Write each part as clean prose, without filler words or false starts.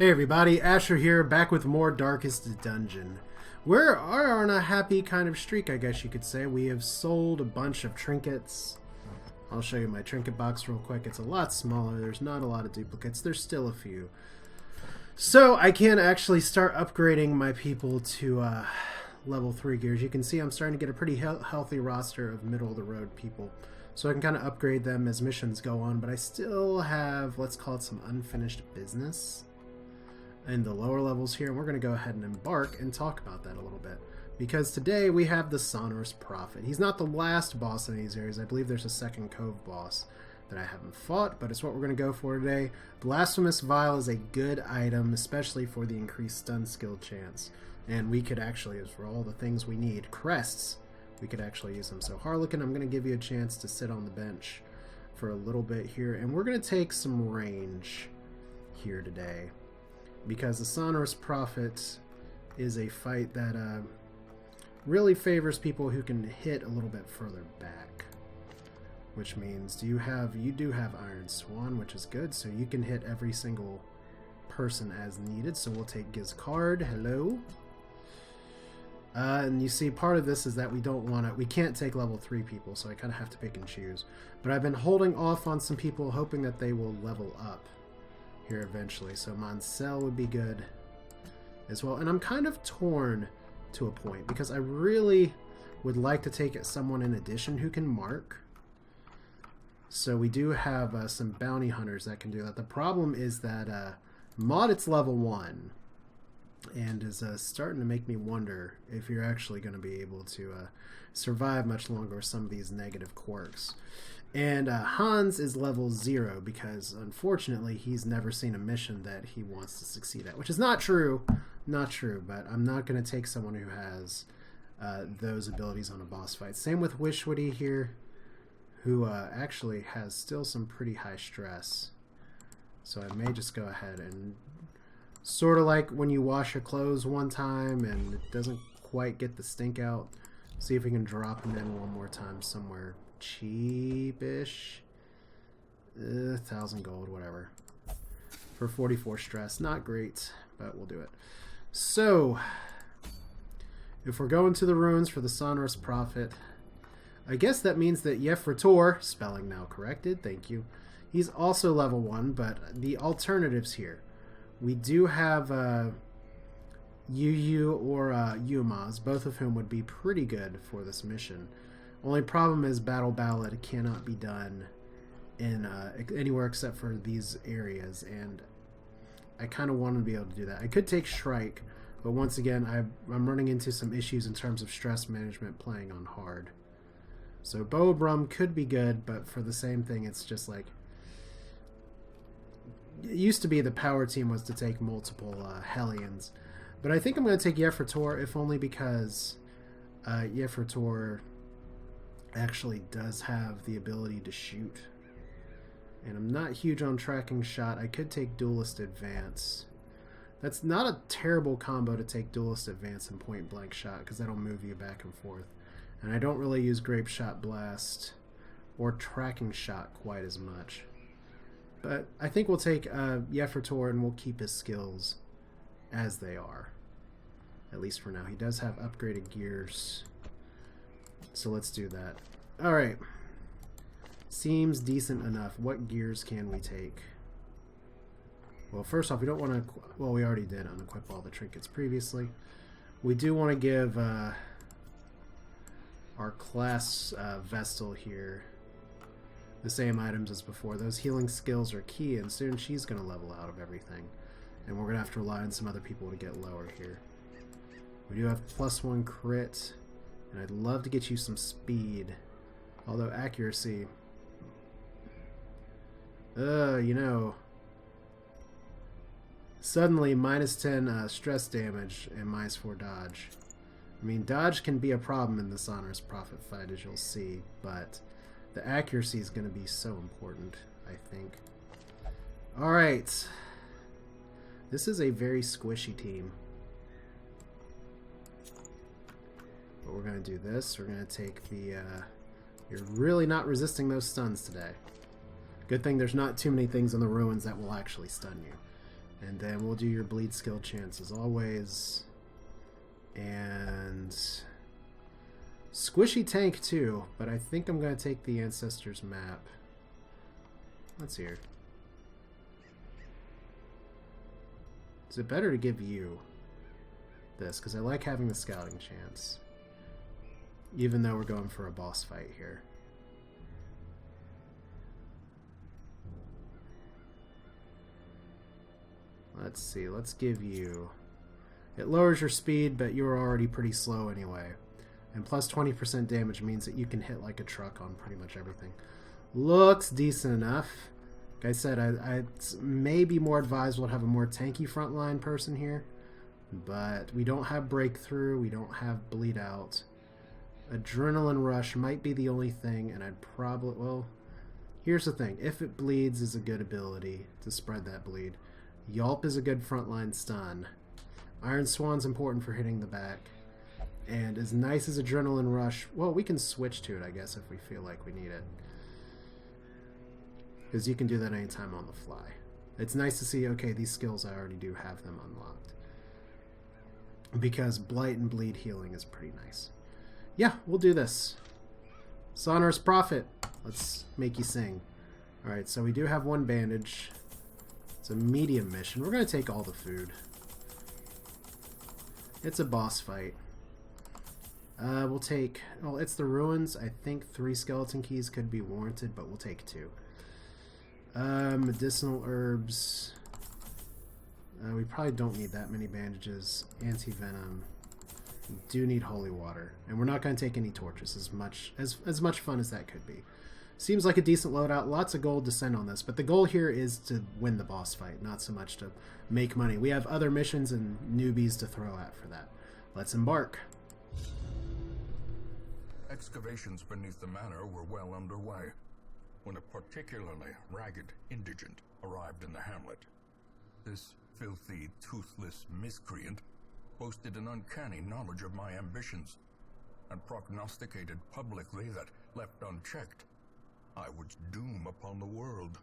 Hey everybody, Asher here, back with more Darkest Dungeon. We're on a happy kind of streak, I guess you could say. We have sold a bunch of trinkets. I'll show you my trinket box real quick. It's a lot smaller. There's not a lot of duplicates. There's still a few. So I can actually start upgrading my people to level 3 gears. You can see I'm starting to get a pretty healthy roster of middle-of-the-road people. So I can kind of upgrade them as missions go on, but I still have, let's call it, some unfinished business in the lower levels here, and we're going to go ahead and embark and talk about that a little bit. Because today we have the Sonorous Prophet. He's not the last boss in these areas. I believe there's a second cove boss that I haven't fought, but it's what we're going to go for today. Blasphemous Vial is a good item, especially for the increased stun skill chance. And we could actually, as for all the things we need, crests, we could actually use them. So Harlequin, I'm going to give you a chance to sit on the bench for a little bit here, and we're going to take some range here today. Because the Sonorous Prophet is a fight that really favors people who can hit a little bit further back. Which means you do have Iron Swan, which is good, so you can hit every single person as needed. So we'll take Gizcard, hello. And you see, part of this is that we can't take level 3 people, so I kind of have to pick and choose. But I've been holding off on some people, hoping that they will level up here eventually. So Moncel would be good as well. And I'm kind of torn to a point, because I really would like to take someone in addition who can mark. So we do have some bounty hunters that can do that. The problem is that Maud, it's level 1. And is starting to make me wonder if you're actually going to be able to survive much longer with some of these negative quirks. And Hans is level 0 because, unfortunately, he's never seen a mission that he wants to succeed at. Which is not true. Not true, but I'm not going to take someone who has those abilities on a boss fight. Same with Wishwoody here, who actually has still some pretty high stress. So I may just go ahead and, sort of like when you wash your clothes one time and it doesn't quite get the stink out, see if we can drop him in one more time somewhere cheapish. 1,000 gold, whatever. For 44 stress. Not great, but we'll do it. So, if we're going to the ruins for the Sonorous Prophet, I guess that means that Yefrator, spelling now corrected, thank you, he's also level 1, but the alternatives here. We do have Yu or Yumaz, both of whom would be pretty good for this mission. Only problem is Battle Ballad cannot be done in anywhere except for these areas, and I kind of want to be able to do that. I could take Shrike, but once again, I'm running into some issues in terms of stress management playing on hard. So Bow Brum could be good, but for the same thing, it's just like, it used to be the power team was to take multiple Hellions, but I think I'm going to take Yefrator, if only because Yefrator actually does have the ability to shoot. And I'm not huge on tracking shot. I could take Duelist Advance. That's not a terrible combo to take Duelist Advance and Point Blank Shot, because that'll move you back and forth. And I don't really use Grape Shot Blast or Tracking Shot quite as much. But I think we'll take Yefrator and we'll keep his skills as they are. At least for now. He does have upgraded gears. So let's do that. Alright. Seems decent enough. What gears can we take? Well, first off, we don't want to... Well, we already did unequip all the trinkets previously. We do want to give our class Vestal here the same items as before. Those healing skills are key, and soon she's going to level out of everything. And we're going to have to rely on some other people to get lower here. We do have +1 crit, and I'd love to get you some speed. Although accuracy... you know... Suddenly, -10 stress damage and -4 dodge. I mean, dodge can be a problem in the Sonorous Prophet fight, as you'll see, but the accuracy is going to be so important, I think. Alright. This is a very squishy team. But we're going to do this. We're going to take the... You're really not resisting those stuns today. Good thing there's not too many things in the ruins that will actually stun you. And then we'll do your bleed skill chance as always. And squishy tank too, but I think I'm going to take the Ancestors map. Let's hear. Is it better to give you this? Because I like having the scouting chance. Even though we're going for a boss fight here. Let's see, let's give you... It lowers your speed, but you're already pretty slow anyway. And plus 20% damage means that you can hit like a truck on pretty much everything. Looks decent enough. Like I said, it's maybe more advisable to have a more tanky frontline person here. But we don't have breakthrough, we don't have bleed out. Adrenaline rush might be the only thing, and I'd probably... Well, here's the thing. If it bleeds is a good ability to spread that bleed. Yelp is a good frontline stun. Iron Swan's important for hitting the back. And as nice as Adrenaline Rush... Well, we can switch to it, I guess, if we feel like we need it. Because you can do that anytime on the fly. It's nice to see, okay, these skills, I already do have them unlocked. Because Blight and Bleed healing is pretty nice. Yeah, we'll do this. Sonorous Prophet. Let's make you sing. Alright, so we do have one bandage. It's a medium mission. We're going to take all the food. It's a boss fight. We'll take... Well, it's the ruins. I think 3 skeleton keys could be warranted, but we'll take 2. Medicinal herbs. We probably don't need that many bandages. Anti-venom. We do need holy water. And we're not going to take any torches, as much fun as that could be. Seems like a decent loadout. Lots of gold to send on this. But the goal here is to win the boss fight, not so much to make money. We have other missions and newbies to throw at for that. Let's embark. Excavations beneath the manor were well underway when a particularly ragged indigent arrived in the hamlet. This filthy, toothless miscreant boasted an uncanny knowledge of my ambitions and prognosticated publicly that, left unchecked, I would doom upon the world.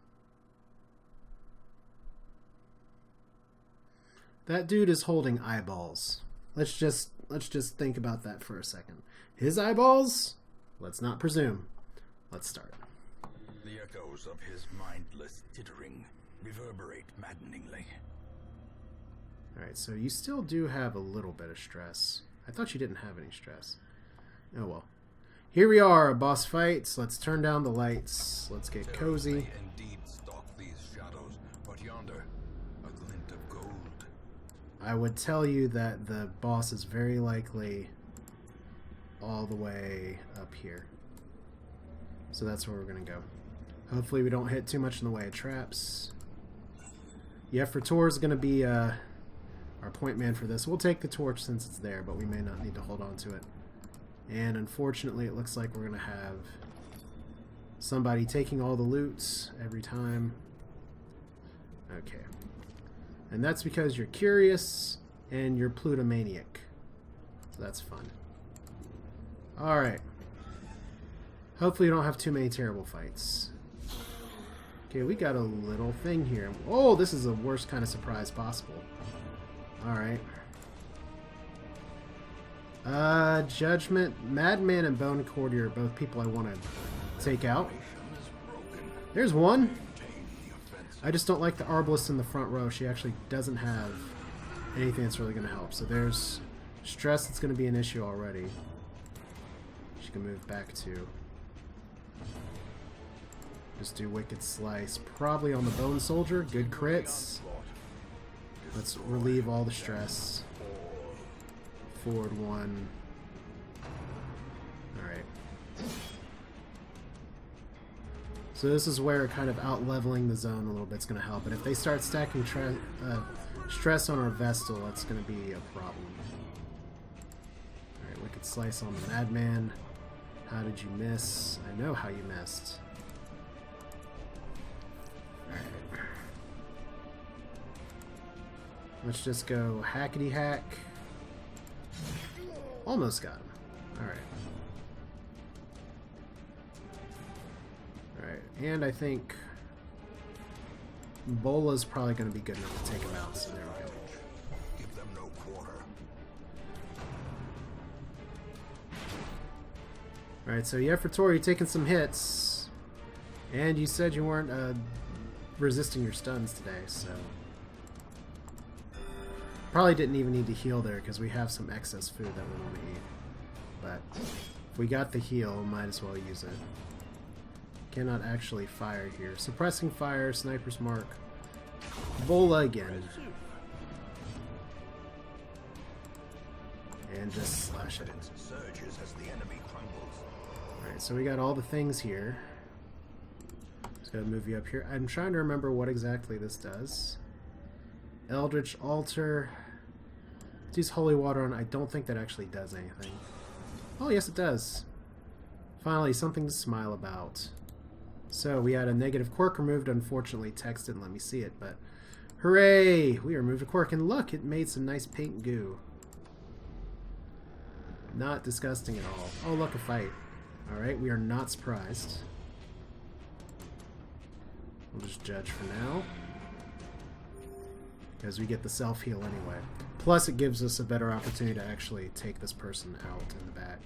That dude is holding eyeballs. Let's just think about that for a second. His eyeballs? Let's not presume. Let's start. The echoes of his mindless tittering reverberate maddeningly. Alright, so you still do have a little bit of stress. I thought you didn't have any stress. Oh well. Here we are, a boss fight. So let's turn down the lights. Let's get cozy. Indeed stalk these shadows, but yonder, a glint of gold. I would tell you that the boss is very likely all the way up here. So that's where we're going to go. Hopefully we don't hit too much in the way of traps. Yeah, for Tor is going to be our point man for this. We'll take the torch since it's there, but we may not need to hold on to it. And unfortunately, it looks like we're going to have somebody taking all the loot every time. Okay. And that's because you're curious and you're plutomaniac. So that's fun. Alright. Hopefully you don't have too many terrible fights. Okay, we got a little thing here. Oh, this is the worst kind of surprise possible. Alright. Judgment, Madman, and Bone Courtier are both people I want to take out. There's one. I just don't like the Arbalest in the front row. She actually doesn't have anything that's really going to help. So there's stress that's going to be an issue already. She can move back to. Just do Wicked Slice. Probably on the Bone Soldier. Good crits. Let's relieve all the stress. Forward 1. Alright. So this is where kind of out-leveling the zone a little bit is going to help. But if they start stacking stress on our Vestal, that's going to be a problem. Alright, Wicked Slice on the Madman. How did you miss? I know how you missed. Alright. Let's just go hackety hack. Almost got him. Alright. Alright, and I think Bola's probably going to be good enough to take him out, so there we go. Give them no quarter. Alright, so Yefrator, you're taking some hits. And you said you weren't resisting your stuns today, so... Probably didn't even need to heal there, because we have some excess food that we want to eat. But if we got the heal, might as well use it. Cannot actually fire here. Suppressing fire, Sniper's Mark. Bola again. And just slash it. Alright, so we got all the things here. Just gotta move you up here. I'm trying to remember what exactly this does. Eldritch Altar. Let's use Holy Water on. I don't think that actually does anything. Oh, yes it does. Finally, something to smile about. So, we had a negative quirk removed. Unfortunately, text didn't let me see it, but... Hooray! We removed a quirk, and look! It made some nice paint goo. Not disgusting at all. Oh, look, a fight. Alright, we are not surprised. We'll just judge for now. Because we get the self-heal anyway. Plus, it gives us a better opportunity to actually take this person out in the back.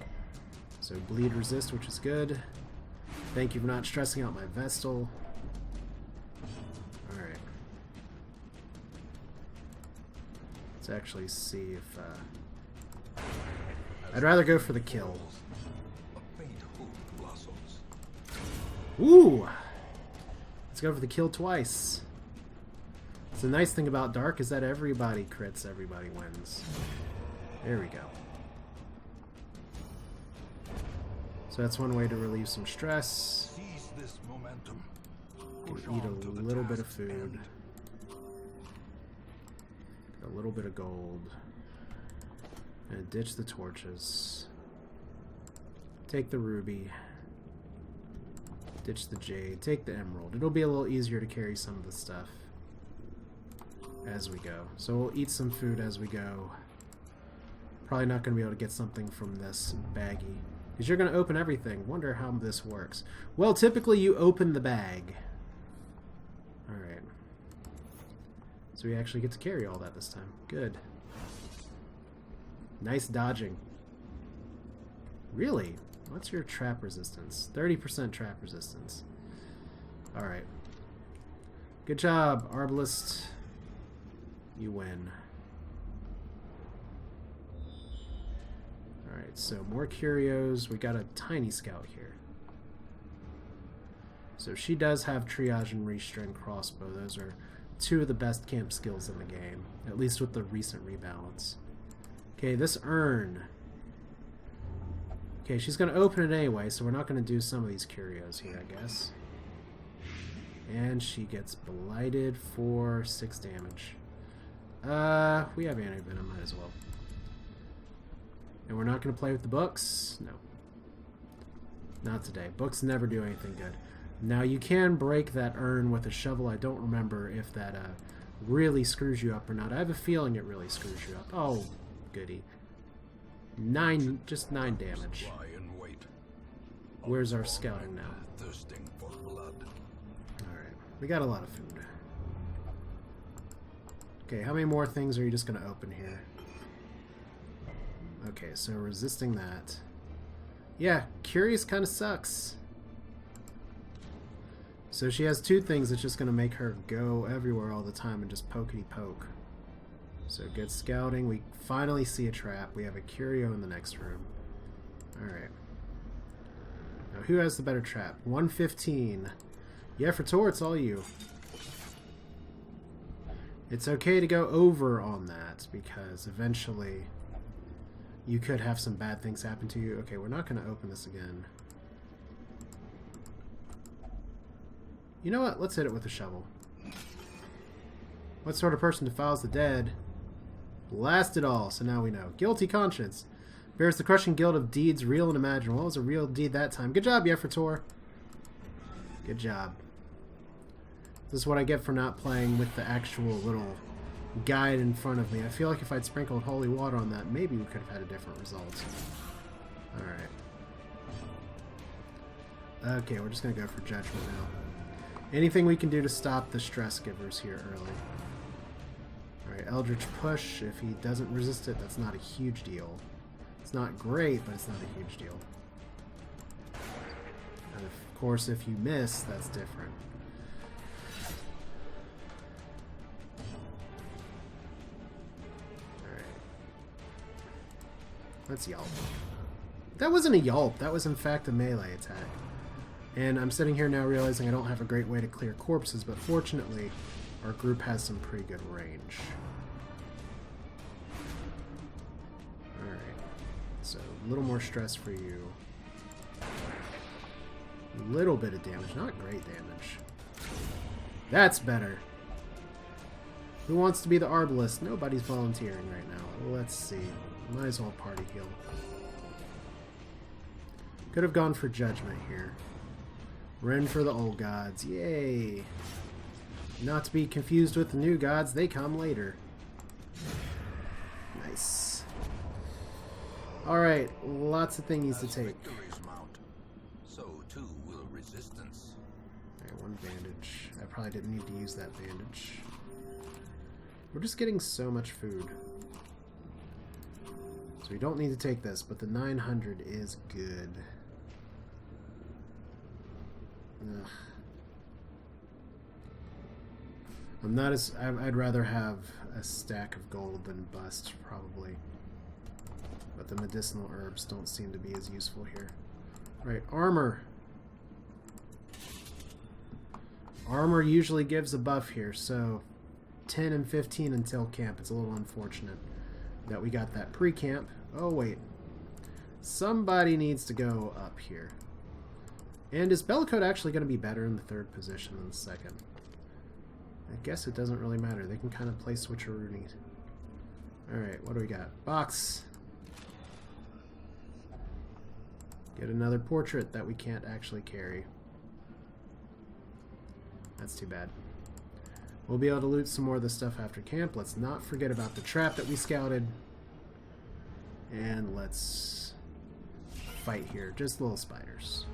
So, bleed resist, which is good. Thank you for not stressing out my Vestal. Alright. Let's actually see if... I'd rather go for the kill. Ooh! Let's go for the kill twice. The nice thing about Dark is that everybody crits, everybody wins. There we go. So that's one way to relieve some stress. Seize this momentum. Eat a little bit of food. A little bit of gold. And ditch the torches. Take the ruby. Ditch the jade. Take the emerald. It'll be a little easier to carry some of the stuff as we go. So we'll eat some food as we go. Probably not going to be able to get something from this baggie. Because you're going to open everything. Wonder how this works. Well, typically you open the bag. Alright. So we actually get to carry all that this time. Good. Nice dodging. Really? What's your trap resistance? 30% trap resistance. Alright. Good job, Arbalist. You win. Alright, so more curios. We got a tiny scout here. So she does have triage and restring crossbow. Those are two of the best camp skills in the game. At least with the recent rebalance. Okay, this urn. Okay, she's going to open it anyway, so we're not going to do some of these curios here, I guess. And she gets blighted for 6 damage. We have anti-venom, might as well. And we're not going to play with the books? No. Not today. Books never do anything good. Now, you can break that urn with a shovel. I don't remember if that really screws you up or not. I have a feeling it really screws you up. Oh, goody. Just 9 damage. Where's our scouting now? Alright, we got a lot of food. Okay, how many more things are you just going to open here? Okay, so resisting that. Yeah, Curious kind of sucks. So she has 2 things that's just going to make her go everywhere all the time and just pokety poke. So good scouting. We finally see a trap. We have a curio in the next room. Alright. Now who has the better trap? 115. Yeah, for Tor, it's all you. It's okay to go over on that because eventually you could have some bad things happen to you. Okay, we're not going to open this again. You know what? Let's hit it with a shovel. What sort of person defiles the dead? Blast it all. So now we know. Guilty conscience. Bears the crushing guilt of deeds real and imaginable. What was a real deed that time? Good job, Yefrator. Good job. This is what I get for not playing with the actual little guide in front of me. I feel like if I'd sprinkled holy water on that, maybe we could have had a different result. Alright. Okay, we're just going to go for judgment now. Anything we can do to stop the stress givers here early. Alright, Eldritch Push. If he doesn't resist it, that's not a huge deal. It's not great, but it's not a huge deal. And of course, if you miss, that's different. Alright. Let's yelp. That wasn't a yelp, that was in fact a melee attack. And I'm sitting here now realizing I don't have a great way to clear corpses, but fortunately, our group has some pretty good range. Alright, so a little more stress for you. A little bit of damage, not great damage. That's better. Who wants to be the Arbalist? Nobody's volunteering right now. Let's see. Might as well party heal. Could have gone for Judgment here. We're in for the old gods. Yay! Not to be confused with the new gods, they come later. Nice. Alright, lots of things to take. So too will resistance. Alright, one bandage. I probably didn't need to use that bandage. We're just getting so much food. So we don't need to take this, but the 900 is good. Ugh. I'm not as... I'd rather have a stack of gold than bust, probably. But the medicinal herbs don't seem to be as useful here. Right, armor. Armor usually gives a buff here, so 10 and 15 until camp. It's a little unfortunate that we got that pre-camp. Oh, wait. Somebody needs to go up here. And is Bellicode actually going to be better in the third position than the second? I guess it doesn't really matter. They can kind of play switcheroo. Alright, what do we got? Box. Get another portrait that we can't actually carry. That's too bad. We'll be able to loot some more of the stuff after camp. Let's not forget about the trap that we scouted. And let's fight here. Just little spiders.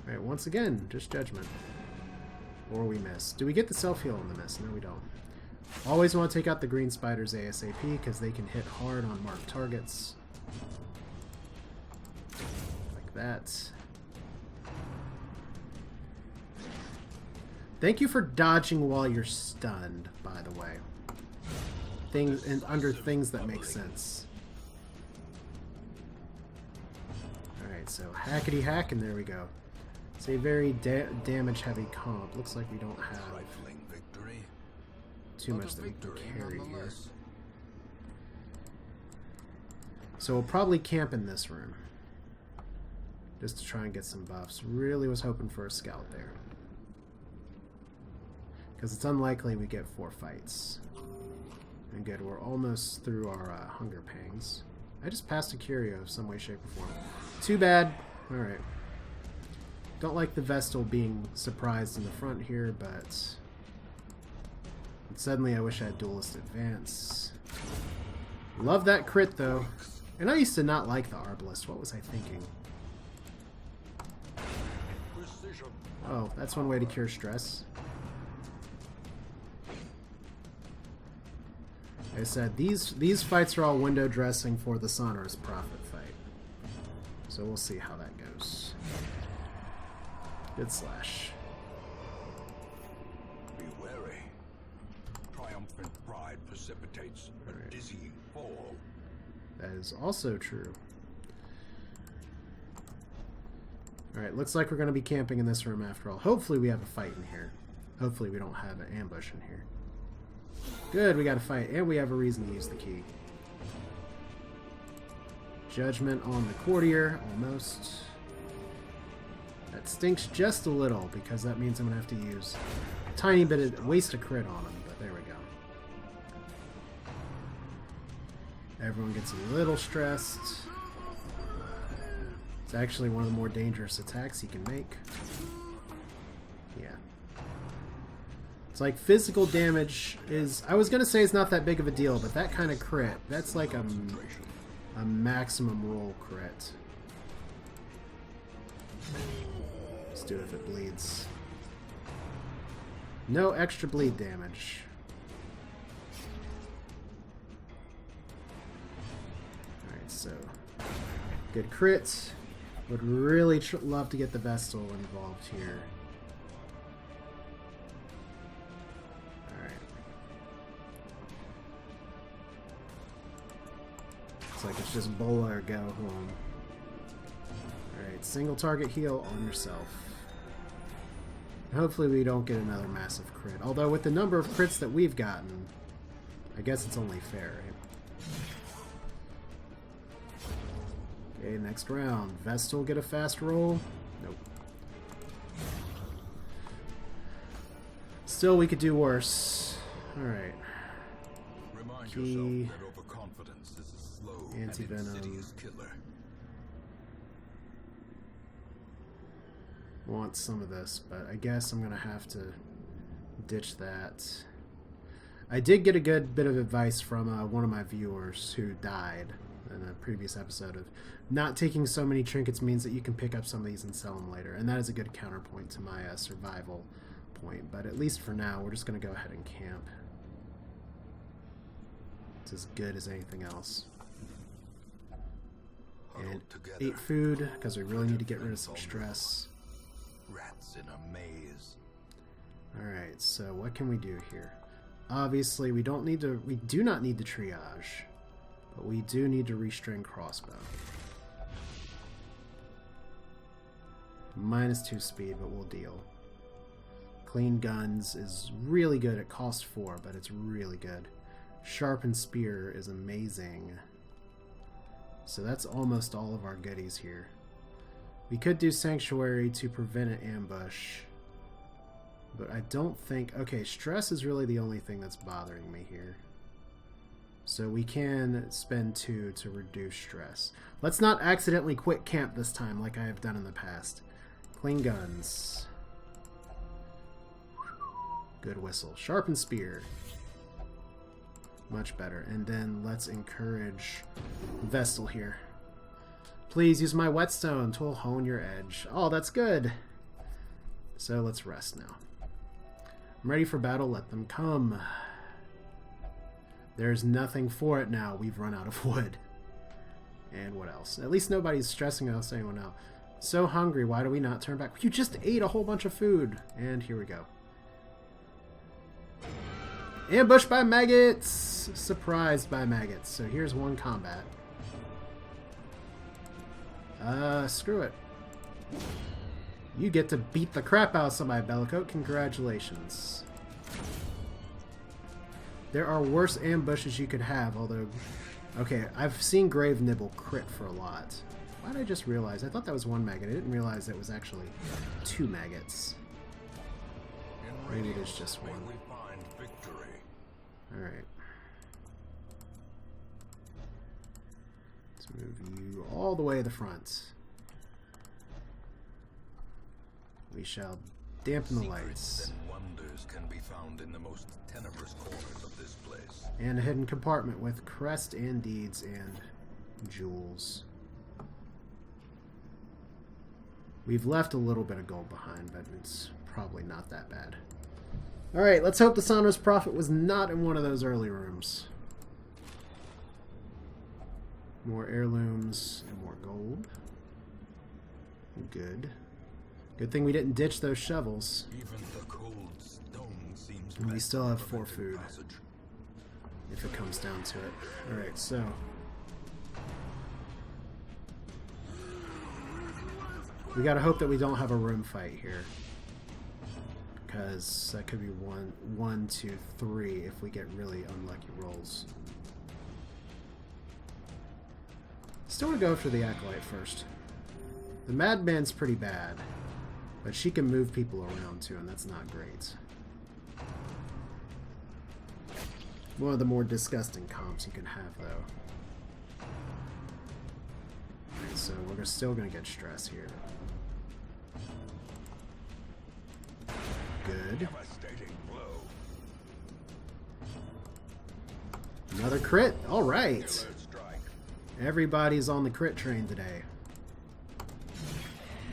Alright, once again, just Judgment. Or we miss. Do we get the self-heal on the miss? No, we don't. Always want to take out the green spiders ASAP because they can hit hard on marked targets. Like that. Thank you for dodging while you're stunned, by the way. Things and under things that make sense. Alright, so hackety hack, and there we go. It's a very damage heavy comp. Looks like we don't have too much that we can carry here. So we'll probably camp in this room. Just to try and get some buffs. Really was hoping for a scout there. Because it's unlikely we get 4 fights. And good, we're almost through our hunger pangs. I just passed a curio of some way, shape, or form. Too bad. Alright. Don't like the Vestal being surprised in the front here, but suddenly I wish I had Duelist Advance. Love that crit, though. And I used to not like the Arbalist. What was I thinking? Oh, that's one way to cure stress. Like I said, these fights are all window dressing for the Sonorous Prophet fight. So we'll see how that goes. Good slash. Be wary. Triumphant pride precipitates a dizzying fall. That is also true. Alright, looks like we're going to be camping in this room after all. Hopefully we have a fight in here. Hopefully we don't have an ambush in here. Good, we got a fight, and we have a reason to use the key. Judgment on the courtier, almost. That stinks just a little, because that means I'm going to have to use a tiny bit of... waste a crit on him, but there we go. Everyone gets a little stressed. It's actually one of the more dangerous attacks he can make. Yeah. It's like physical damage is... I was going to say it's not that big of a deal, but that kind of crit, that's like a maximum roll crit. Let's do it if it bleeds. No extra bleed damage. Alright, so good crit. Would really love to get the Vestal involved here. Alright. Looks like it's just Bola or go home. Alright, single target heal on yourself. Hopefully we don't get another massive crit. Although with the number of crits that we've gotten, I guess it's only fair, right? Okay, next round. Vestal get a fast roll? Nope. Still, we could do worse. Alright. Key. Anti-venom. Want some of this, but I guess I'm gonna have to ditch that. I did get a good bit of advice from one of my viewers who died in a previous episode of not taking so many trinkets means that you can pick up some of these and sell them later, and that is a good counterpoint to my survival point. But at least for now, we're just gonna go ahead and camp. It's as good as anything else. And 8 food because we really need to get rid of some stress. Rats in a maze. Alright, so what can we do here? Obviously, we do not need the triage, but we do need to restring crossbow. -2 speed, but we'll deal. Clean guns is really good. It costs 4, but it's really good. Sharpened spear is amazing. So that's almost all of our goodies here. We could do Sanctuary to prevent an ambush. But I don't think... Okay, stress is really the only thing that's bothering me here. So we can spend 2 to reduce stress. Let's not accidentally quit camp this time like I have done in the past. Clean guns. Good whistle. Sharpened spear. Much better. And then let's encourage Vestal here. Please use my whetstone to hone your edge. Oh, that's good. So let's rest now. I'm ready for battle. Let them come. There's nothing for it now. We've run out of wood. And what else? At least nobody's stressing us anyone out. So hungry. Why do we not turn back? You just ate a whole bunch of food. And here we go. Ambushed by maggots. Surprised by maggots. So here's one combat. Screw it. You get to beat the crap out of somebody, Bellicoat. Congratulations. There are worse ambushes you could have, although... Okay, I've seen Grave Nibble crit for a lot. Why did I just realize? I thought that was 1 maggot. I didn't realize it was actually 2 maggots. Maybe it is just 1. Alright. Let's move you all the way to the front. We shall dampen the lights. And wonders can be found in the most tenebrous corners of this place. And a hidden compartment with crest and deeds and jewels. We've left a little bit of gold behind, but it's probably not that bad. Alright, let's hope the Sonorous Prophet was not in one of those early rooms. More heirlooms and more gold. Good. Good thing we didn't ditch those shovels. Even the cold stone seems and we still have 4 food. If it comes down to it. Alright, so... we gotta hope that we don't have a room fight here. Because that could be 1, 2, 3 if we get really unlucky rolls. Still want to go for the Acolyte first. The Madman's pretty bad, but she can move people around too, and that's not great. One of the more disgusting comps you can have, though. Alright, so we're still going to get stress here. Good. Another crit? Alright. Everybody's on the crit train today.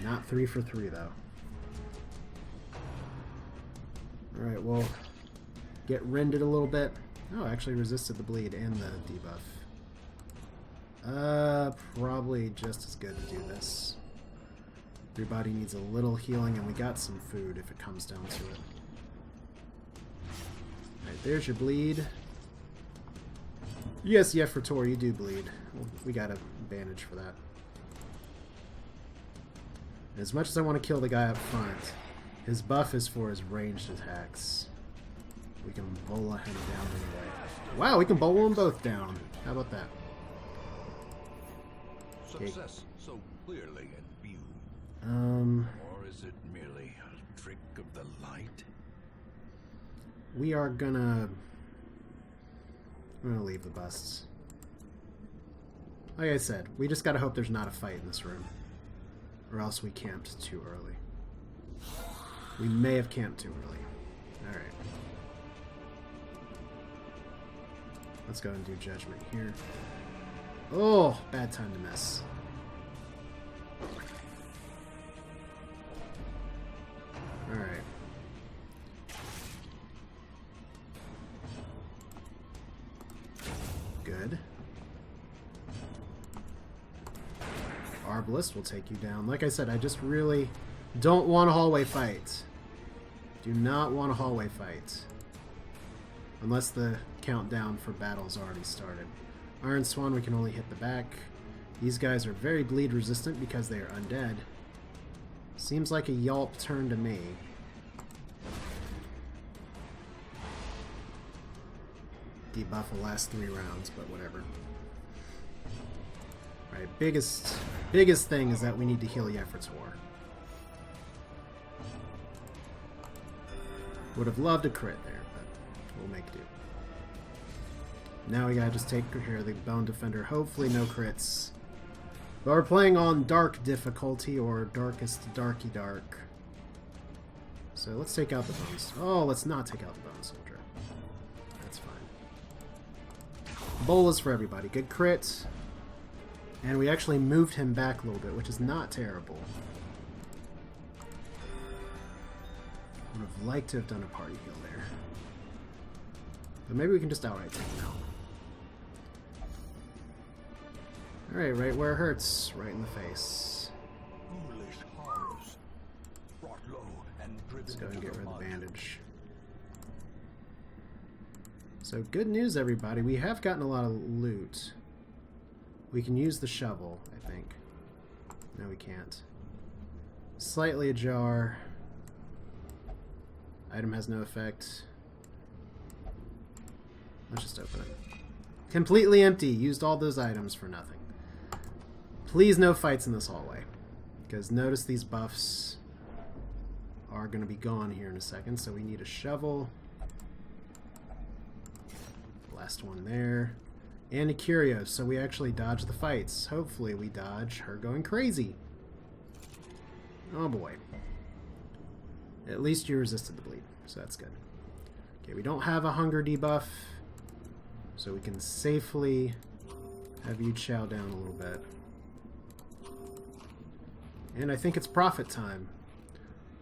Not 3 for 3, though. Alright, we'll get rended a little bit. Oh, actually resisted the bleed and the debuff. Probably just as good to do this. Your body needs a little healing, and we got some food if it comes down to it. Alright, there's your bleed. Yes, Yefrator, you do bleed. We got a bandage for that. As much as I want to kill the guy up front, his buff is for his ranged attacks. We can bola him down anyway. Wow, we can bola them both down. How about that? Success so clearly in view. Or is it merely a trick of the light? We are gonna... I'm gonna leave the busts. Like I said, we just gotta hope there's not a fight in this room. Or else we camped too early. We may have camped too early. Alright. Let's go and do judgment here. Oh, bad time to miss. Alright. Good. Arbalist will take you down. Like I said, I just really don't want a hallway fight. Do not want a hallway fight. Unless the countdown for battle's already started. Iron Swan, we can only hit the back. These guys are very bleed resistant because they are undead. Seems like a yelp turn to me. Debuff will last 3 rounds, but whatever. Alright, biggest thing is that we need to heal Yefrator. Would have loved a crit there, but we'll make do. Now we gotta just take care of the Bone Defender. Hopefully no crits. But we're playing on Dark difficulty, or Darkest Darky Dark. So let's take out the Bones. Oh, let's not take out the Bone Soldier. That's fine. Bolas for everybody. Good crit. And we actually moved him back a little bit, which is not terrible. Would have liked to have done a party heal there. But maybe we can just outright take him out. Alright, right where it hurts. Right in the face. Let's go and get rid of the bandage. So good news, everybody. We have gotten a lot of loot. We can use the shovel, I think. No, we can't. Slightly ajar. Item has no effect. Let's just open it. Completely empty. Used all those items for nothing. Please no fights in this hallway. Because notice these buffs are going to be gone here in a second. So we need a shovel. Last one there. And a curio, so we actually dodge the fights. Hopefully we dodge her going crazy. Oh boy. At least you resisted the bleed, so that's good. Okay, we don't have a hunger debuff, so we can safely have you chow down a little bit. And I think it's profit time.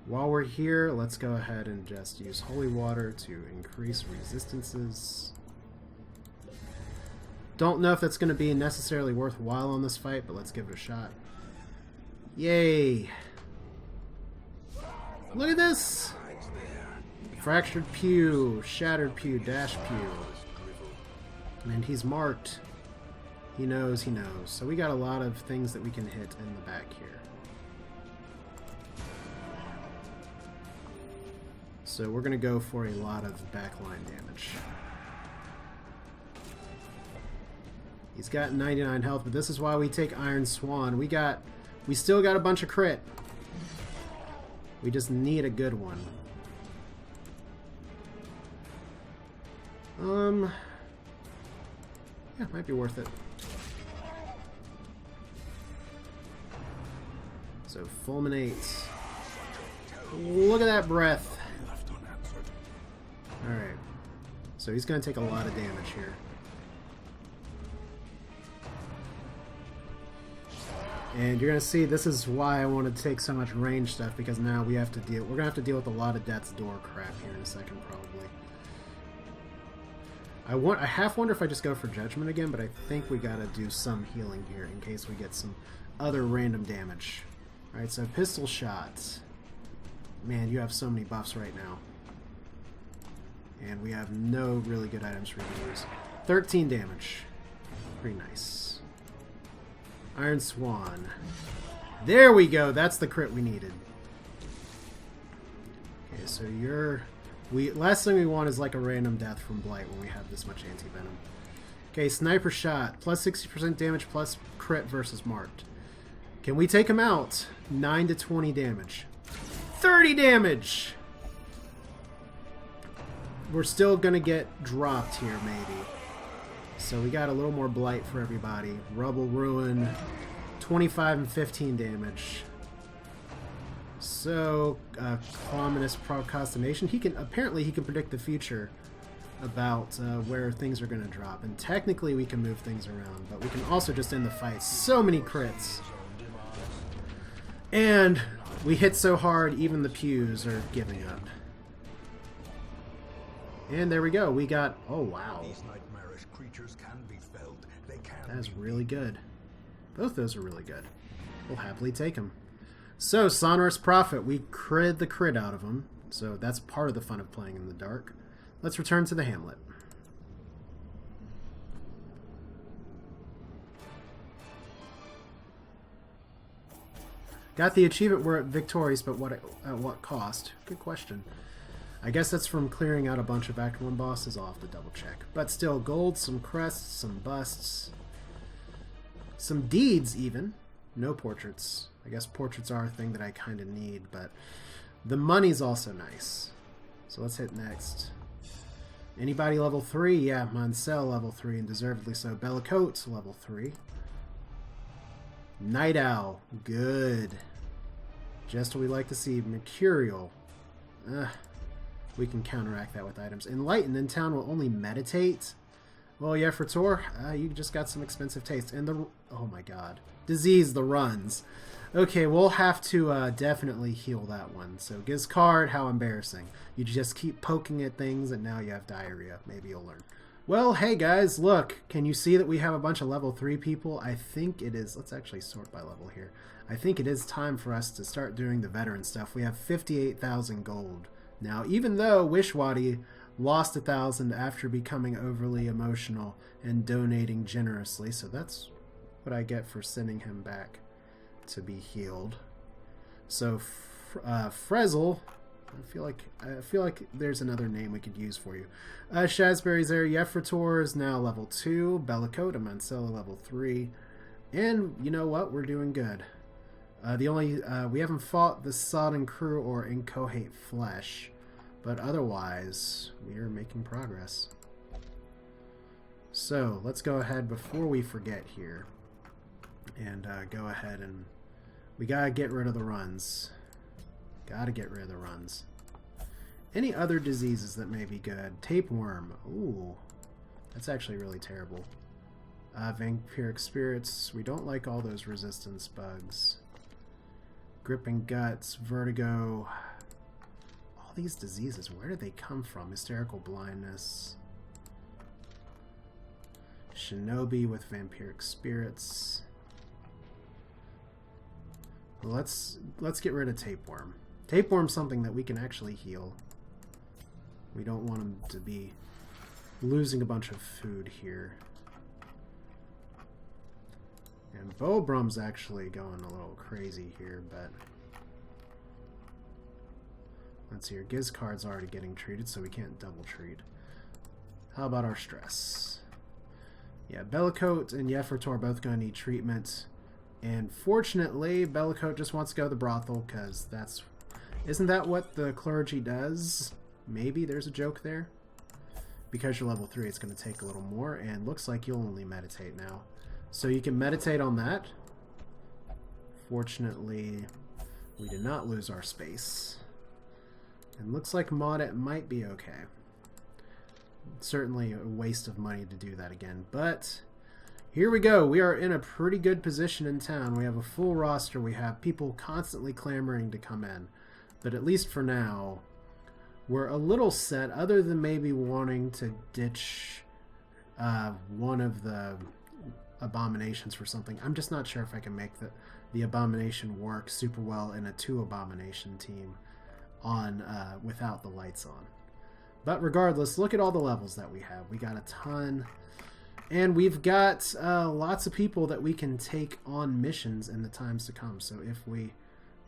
While we're here, let's go ahead and just use holy water to increase resistances. Don't know if that's going to be necessarily worthwhile on this fight, but let's give it a shot. Yay! Look at this! Fractured pew, shattered pew, dash pew. And he's marked. He knows, he knows. So we got a lot of things that we can hit in the back here. So we're going to go for a lot of backline damage. He's got 99 health, but this is why we take Iron Swan. We still got a bunch of crit. We just need a good one. Yeah, might be worth it. So fulminate. Look at that breath. Alright. So he's gonna take a lot of damage here. And you're gonna see this is why I want to take so much range stuff, because now we have to deal. We're gonna have to deal with a lot of death's door crap here in a second, probably. I half wonder if I just go for judgment again, but I think we gotta do some healing here in case we get some other random damage. All right, so pistol shots. Man, you have so many buffs right now, and we have no really good items for you to use. 13 damage, pretty nice. Iron Swan. There we go. That's the crit we needed. Okay, so you're... last thing we want is like a random death from Blight when we have this much anti-venom. Okay, Sniper Shot. Plus 60% damage plus crit versus Marked. Can we take him out? 9 to 20 damage. 30 damage! We're still going to get dropped here, maybe. So we got a little more Blight for everybody. Rubble Ruin, 25 and 15 damage. So, ominous procrastination. Apparently he can predict the future about where things are going to drop. And technically we can move things around, but we can also just end the fight. So many crits. And we hit so hard, even the pews are giving up. And there we go. We got... oh, wow. That's really good. Both those are really good. We'll happily take them. So, Sonorous Prophet. We crit the crit out of him. So that's part of the fun of playing in the dark. Let's return to the hamlet. Got the achievement. We're victorious, but at what cost? Good question. I guess that's from clearing out a bunch of Act 1 bosses. I'll have to double check. But still, gold, some crests, some busts, some deeds even. No portraits. I guess portraits are a thing that I kind of need, but the money's also nice. So let's hit next. Anybody level 3? Yeah, Moncel level 3, and deservedly so. Bellicote level 3. Night Owl. Good. Just what we like to see. Mercurial. We can counteract that with items. Enlighten in town will only meditate. Well, yeah, for Tor, you just got some expensive taste. And the... oh my god. Disease, the runs. Okay, we'll have to definitely heal that one. So, Gizcard, how embarrassing. You just keep poking at things and now you have diarrhea. Maybe you'll learn. Well, hey guys, look. Can you see that we have a bunch of level 3 people? I think it is... let's actually sort by level here. I think it is time for us to start doing the veteran stuff. We have 58,000 gold. Now, even though Wishwadi lost 1,000 after becoming overly emotional and donating generously, so that's what I get for sending him back to be healed. So, Frezzle, I feel like there's another name we could use for you. Shazberry's there. Yefrator is now level 2. Bellicote and Mancella level 3. And you know what? We're doing good. We haven't fought the Sodden crew or Incohate Flesh, but otherwise we are making progress. So let's go ahead before we forget here, and go ahead and we gotta get rid of the runs. Gotta get rid of the runs. Any other diseases that may be good? Tapeworm. Ooh, that's actually really terrible. Vampiric spirits. We don't like all those resistance bugs. Gripping guts, vertigo. All these diseases, where did they come from? Hysterical blindness. Shinobi with vampiric spirits. Well, let's get rid of tapeworm. Tapeworm's something that we can actually heal. We don't want him to be losing a bunch of food here. And Bobrum's actually going a little crazy here, but let's see here. Gizcard's already getting treated, so we can't double treat. How about our stress? Yeah, Bellicote and Yefrator are both going to need treatment. And fortunately, Bellicote just wants to go to the brothel, because that's... isn't that what the clergy does? Maybe there's a joke there. Because you're level 3, it's going to take a little more, and looks like you'll only meditate now. So you can meditate on that. Fortunately, we did not lose our space. And looks like Mod might be okay. Certainly a waste of money to do that again, but Here we go. We are in a pretty good position in town. We have a full roster. We have people constantly clamoring to come in. But at least for now, we're a little set, other than maybe wanting to ditch one of the abominations for something. I'm just not sure if I can make the abomination work super well in a 2 abomination team on without the lights on. But regardless, look at all the levels that we have. We got a ton. And we've got lots of people that we can take on missions in the times to come. So if we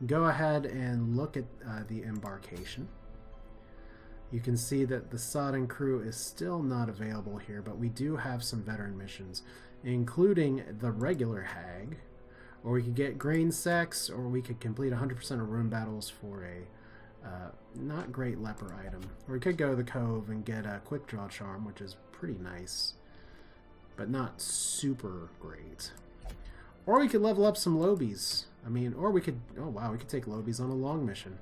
go ahead and look at the embarkation, you can see that the Sodden crew is still not available here, but we do have some veteran missions, including the regular Hag, or we could get grain sacks, or we could complete 100% of room battles for a not great leper item. Or we could go to the Cove and get a quick draw charm, which is pretty nice, but not super great. Or we could level up some lobies. I mean, or we could, oh wow, we could take lobies on a long mission.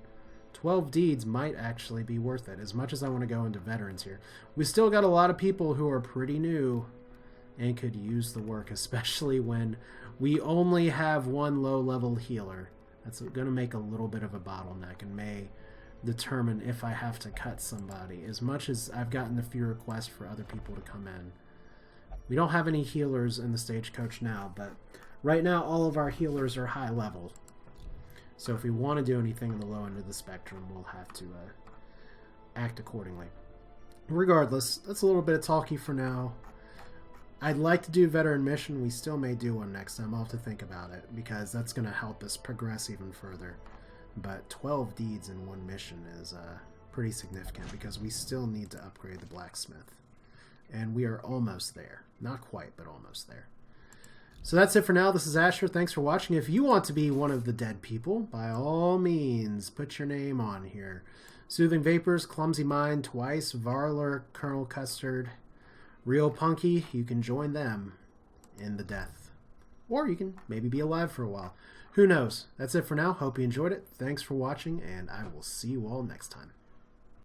12 deeds might actually be worth it, as much as I want to go into veterans here. We still got a lot of people who are pretty new and could use the work, especially when we only have one low-level healer. That's going to make a little bit of a bottleneck and may determine if I have to cut somebody, as much as I've gotten a few requests for other people to come in. We don't have any healers in the stagecoach now, but right now all of our healers are high level. So if we want to do anything in the low end of the spectrum, we'll have to act accordingly. Regardless, that's a little bit of talky for now. I'd like to do veteran mission. We still may do one next time. I'll have to think about it, because that's going to help us progress even further. But 12 deeds in one mission is pretty significant, because we still need to upgrade the blacksmith. And we are almost there. Not quite, but almost there. So that's it for now. This is Asher. Thanks for watching. If you want to be one of the dead people, by all means, put your name on here. Soothing Vapors, Clumsy Mind, Twice, Varler, Colonel Custard, Real Punky, you can join them in the death. Or you can maybe be alive for a while. Who knows? That's it for now. Hope you enjoyed it. Thanks for watching, and I will see you all next time.